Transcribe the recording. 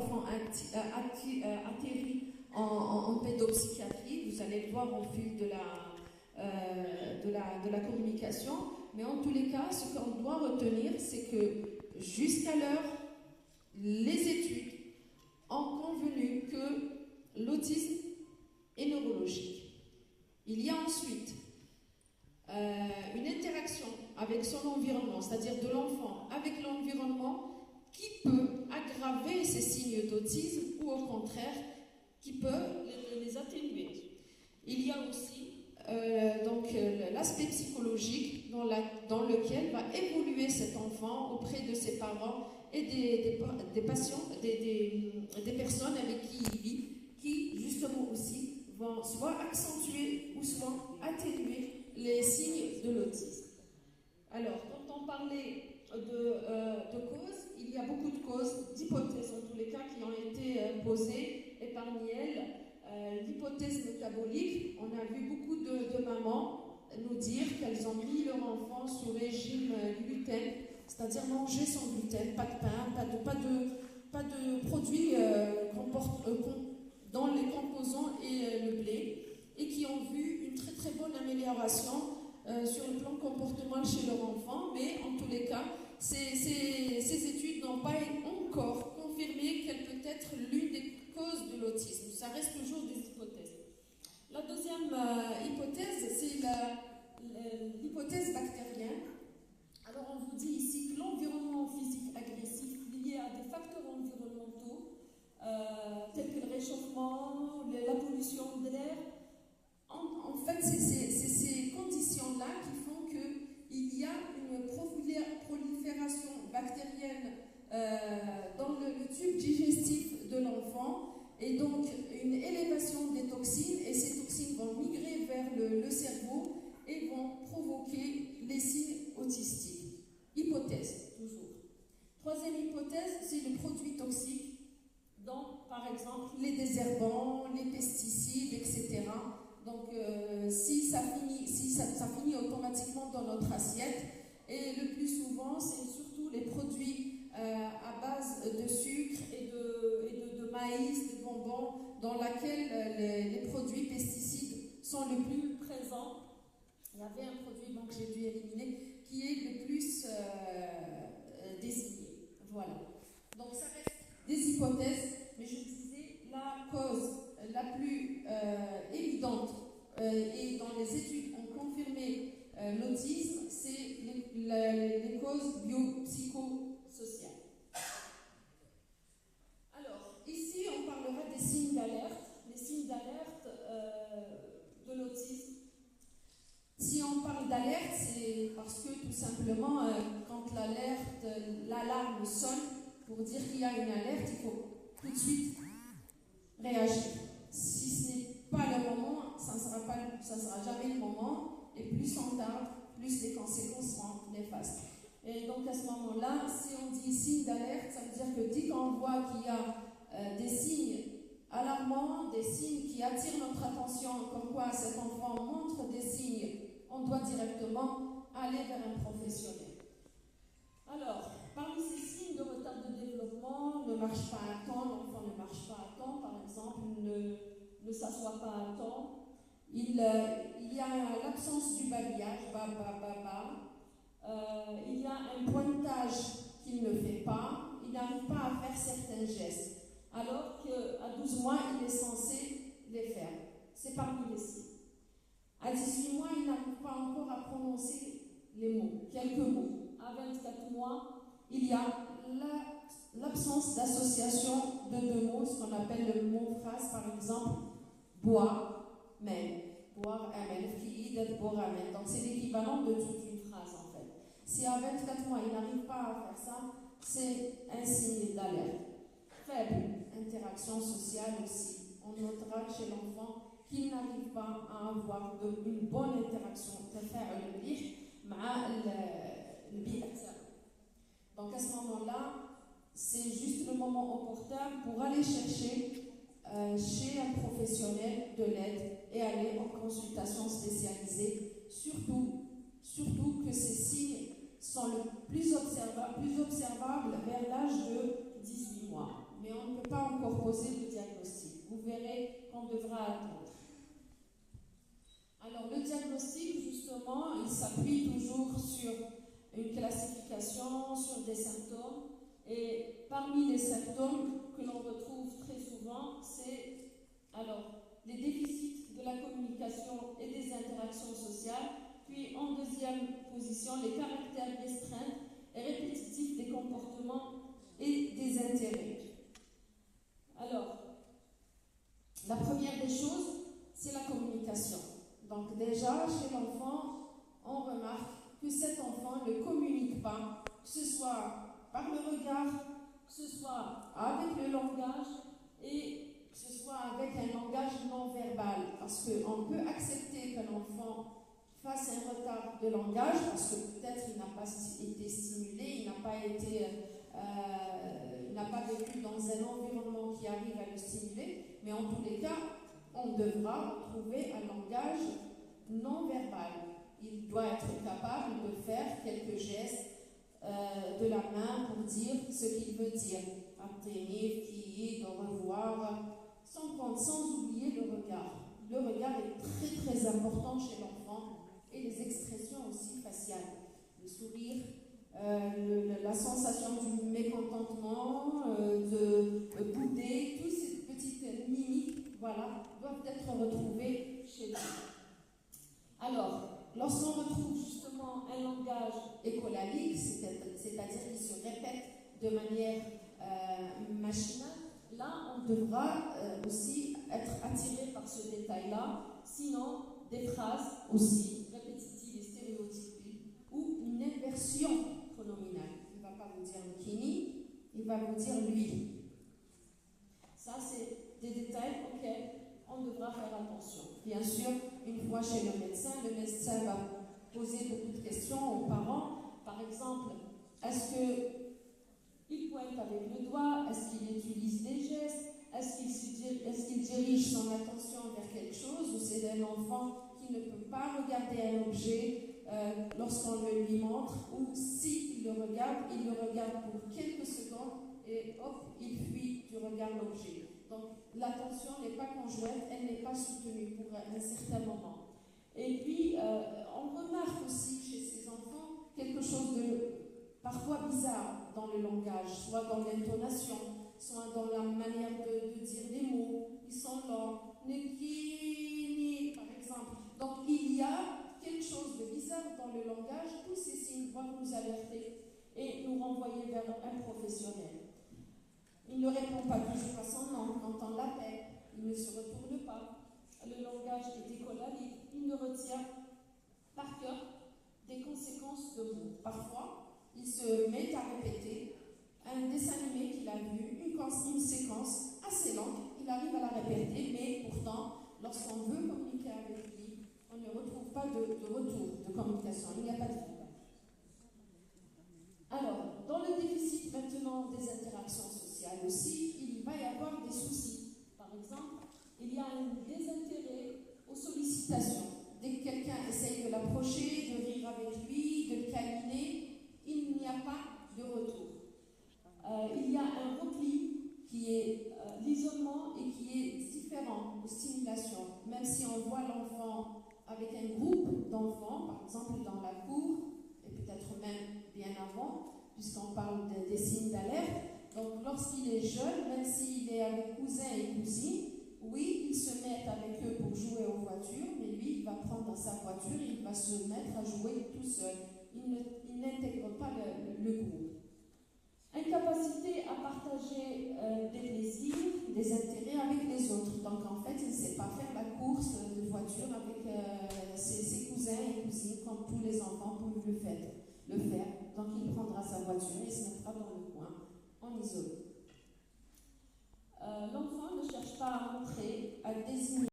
l'enfant atterrit en pédopsychiatrie. Vous allez le voir au fil de la communication. Mais en tous les cas, ce qu'on doit retenir, c'est que jusqu'à l'heure, les études ont convenu que l'autisme est neurologique. Il y a ensuite une interaction avec son environnement, c'est-à-dire de l'enfant avec l'environnement, qui peut aggraver ces signes d'autisme ou au contraire, qui peut les atténuer. Il y a aussi l'aspect psychologique dans lequel va évoluer cet enfant auprès de ses parents et des personnes avec qui il vit, qui justement aussi vont soit accentuer ou soit atténuer les signes de l'autisme. Alors, quand on parlait de causes, il y a beaucoup de causes, d'hypothèses en tous les cas qui ont été posées, et parmi elles, l'hypothèse métabolique. On a vu beaucoup de mamans nous dire qu'elles ont mis leur enfant sous régime gluten, c'est-à-dire manger sans gluten, pas de pain, pas de produits dont les composants et le blé, et qui ont vu une très très bonne amélioration sur le plan comportemental chez leur enfant, mais en tous les cas, ces études n'ont pas encore confirmé qu'elle peut être l'une des causes de l'autisme. Ça reste toujours des hypothèses. La deuxième hypothèse, c'est l'hypothèse bactérienne. Alors on vous dit ici que l'environnement physique agressif lié à des facteurs environnementaux, tels que le réchauffement, la pollution de l'air, en fait, c'est ces conditions-là qui font qu'il y a une prolifération bactérienne dans le tube digestif de l'enfant, et donc une élévation des toxines, et ces toxines vont migrer vers le cerveau et vont provoquer les signes autistiques. Hypothèse, toujours. Troisième hypothèse, c'est le produit toxique, donc par exemple les désherbants, les pesticides, etc. Donc, si ça finit automatiquement dans notre assiette, et le plus souvent, c'est surtout les produits à base de sucre et de maïs, de bonbons, dans lesquels les produits pesticides sont le plus présents. Il y avait un produit que j'ai dû éliminer qui est le plus désigné. Voilà. Donc, ça reste des hypothèses, mais je disais, la cause la plus évidente et dont les études ont confirmé l'autisme, c'est les causes biopsychosociales. Alors, ici, on parlera des signes d'alerte. Les signes d'alerte de l'autisme. Si on parle d'alerte, c'est parce que tout simplement, quand l'alarme sonne pour dire qu'il y a une alerte, il faut tout de suite réagir. Si ce n'est pas le moment, ça ne sera jamais le moment, et plus on tarde, plus les conséquences seront néfastes. Et donc à ce moment-là, si on dit signe d'alerte, ça veut dire que dès qu'on voit qu'il y a des signes alarmants, des signes qui attirent notre attention, comme quoi cet enfant montre des signes, on doit directement aller vers un professionnel. Alors, parmi ces signes de retard de développement, ne marche pas à temps, l'enfant ne marche pas à temps, par exemple, ne s'assoit pas à temps. Il y a l'absence du babillage, il y a un pointage qu'il ne fait pas, il n'arrive pas à faire certains gestes, alors qu'à 12 mois, il est censé les faire. C'est parmi les signes. À 18 mois, il n'arrive pas encore à prononcer les mots, quelques mots. À 24 mois, il y a l'absence d'association de deux mots, ce qu'on appelle le mot phrase, par exemple, boire, men. Boire, amen. Boire, amen. Donc c'est l'équivalent de toute une phrase en fait. Si à 24 mois, il n'arrive pas à faire ça, c'est un signe d'alerte. Faible interaction sociale aussi. On notera chez l'enfant qu'il n'arrive pas à avoir une bonne interaction. Donc à ce moment-là, c'est juste le moment opportun pour aller chercher chez un professionnel de l'aide et aller en consultation spécialisée, surtout que ces signes sont le plus observables vers l'âge de 18 mois. mais on ne peut pas encore poser le diagnostic. Vous verrez qu'on devra attendre. Alors, le diagnostic, justement, il s'appuie toujours sur une classification, sur des symptômes. Et parmi les symptômes que l'on retrouve très souvent, c'est alors les déficits de la communication et des interactions sociales, puis en deuxième position, les caractères restreints et répétitifs des comportements et des intérêts. Alors, la première des choses, c'est la communication. Donc déjà, chez l'enfant, on remarque que cet enfant ne communique pas, que ce soit par le regard, que ce soit avec le langage et que ce soit avec un langage non verbal. Parce qu'on peut accepter qu'un enfant fasse un retard de langage, parce que peut-être il n'a pas été stimulé, il n'a pas vécu dans un environnement qui arrive à le stimuler, mais en tous les cas, on devra trouver un langage non verbal. Il doit être capable de faire quelques gestes de la main pour dire ce qu'il veut dire. Attenir, qui, de revoir, sans oublier le regard. Le regard est très très important chez l'enfant et les expressions aussi faciales. Le sourire, la sensation du mécontentement, de bouder, toutes ces petites mimiques, voilà, doivent être retrouvées chez lui. Alors, lorsqu'on retrouve justement un langage écolalique, c'est-à-dire qu'il se répète de manière machinale, là, on devra aussi être attiré par ce détail-là, sinon des phrases aussi répétitives et stéréotypées, ou une inversion pronominale. Il ne va pas vous dire kini, il va vous dire lui. Ça, c'est des détails auxquels on devra faire attention. Bien sûr, une fois chez le médecin va poser beaucoup de questions aux parents. Par exemple, est-ce qu'il pointe avec le doigt? Est-ce qu'il utilise des gestes? Est-ce qu'il dirige son attention vers quelque chose? Ou c'est un enfant qui ne peut pas regarder un objet lorsqu'on le lui montre? Ou s'il le regarde, il le regarde pour quelques secondes et hop, il fuit du regard l'objet. Donc, l'attention n'est pas conjointe, elle n'est pas soutenue pour un certain moment. Et puis, on remarque aussi chez ces enfants quelque chose de parfois bizarre dans le langage, soit dans l'intonation, soit dans la manière de dire les mots. Ils sont lents, ni, par exemple. Donc, il y a quelque chose de bizarre dans le langage. Tous ces signes vont nous alerter et nous renvoyer vers un professionnel. Il ne répond pas toujours à son nom quand on l'appelle. Il ne se retourne pas. Le langage est écolalique. Il ne retient par cœur des conséquences de mots. Parfois, il se met à répéter un dessin animé qu'il a vu, une séquence assez longue. Il arrive à la répéter, mais pourtant, lorsqu'on veut communiquer avec lui, on ne retrouve pas de retour de communication. Il n'y a pas de feedback. Alors, dans le déficit maintenant des interactions sociales aussi, il va y avoir des soucis. Par exemple, il y a un désintérêt aux sollicitations. Dès que quelqu'un essaye de l'approcher, de rire avec lui, de le câliner, il n'y a pas de retour. Il y a un repli qui est l'isolement et qui est différent aux stimulations. Même si on voit l'enfant avec un groupe d'enfants, par exemple dans la cour, et peut-être même bien avant, puisqu'on parle des signes d'alerte. Donc lorsqu'il est jeune, même s'il est avec cousins et cousines, oui, il se met avec eux pour jouer aux voitures, mais lui, il va prendre sa voiture et il va se mettre à jouer tout seul. Il n'intègre pas le groupe. Incapacité à partager des plaisirs, des intérêts avec les autres. Donc en fait, il ne sait pas faire la course de voiture avec ses cousins et cousines comme tous les enfants peuvent le faire. Donc il prendra sa voiture et se mettra dans le coin en isolé. L'enfant ne cherche pas à montrer, à désigner